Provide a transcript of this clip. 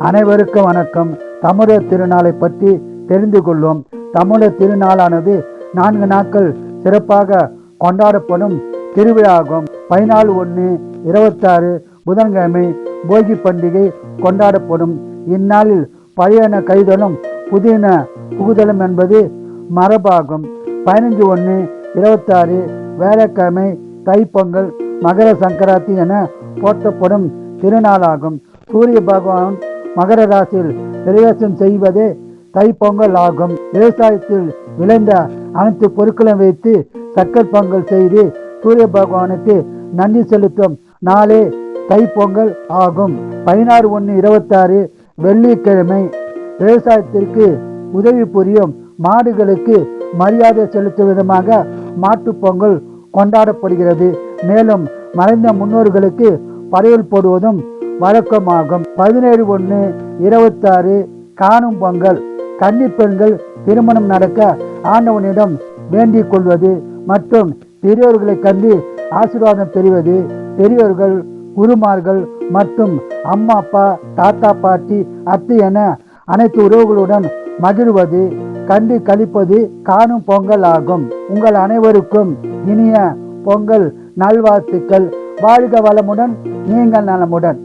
அனைவருக்கும் வணக்கம். தமிழர் திருநாளை பற்றி தெரிந்து கொள்வோம். தமிழர் திருநாளானது 4 நாட்கள் சிறப்பாக கொண்டாடப்படும் திருவிழாகும். 14/1/26 புதன்கிழமை போகி பண்டிகை கொண்டாடப்படும். இந்நாளில் பழையன கைதலும் புதியன புகுதலும் என்பது மரபாகும். 15/1/26 வேலைக்கிழமை தைப்பொங்கல் மகர சங்கராந்தி என போற்றப்படும் திருநாளாகும். சூரிய பகவான் மகர ராசியில் பிரவேசம் செய்வதே தைப்பொங்கல் ஆகும். விவசாயத்தில் விளைந்த அனைத்து பொருட்களும் வைத்து சக்கரை பொங்கல் செய்து சூரிய பகவானுக்கு நன்றி செலுத்தும் நாளே தைப்பொங்கல் ஆகும். 16/1/26 வெள்ளிக்கிழமை விவசாயத்திற்கு உதவி புரியும் மாடுகளுக்கு மரியாதை செலுத்தும் விதமாக மாட்டுப் பொங்கல் கொண்டாடப்படுகிறது. மேலும் மறைந்த முன்னோர்களுக்கு படையல் போடுவதும் வழக்கமாகும். 17/1/26 காணும் பொங்கல். கன்னி பெண்கள் திருமணம் நடக்க ஆண்டவனிடம் வேண்டிக் கொள்வது மற்றும் பெரியோர்களை கண்டு ஆசீர்வாதம் பெறுவது. பெரியோர்கள், குருமார்கள் மற்றும் அம்மா, அப்பா, தாத்தா, பாட்டி, அத்தை என அனைத்து உறவுகளுடன் மகிழ்வது, கண்டு கழிப்பது காணும் பொங்கல் ஆகும். உங்கள் அனைவருக்கும் இனிய பொங்கல் நல்வாழ்த்துக்கள். வாழ்க வளமுடன், நீங்கள் நலமுடன்.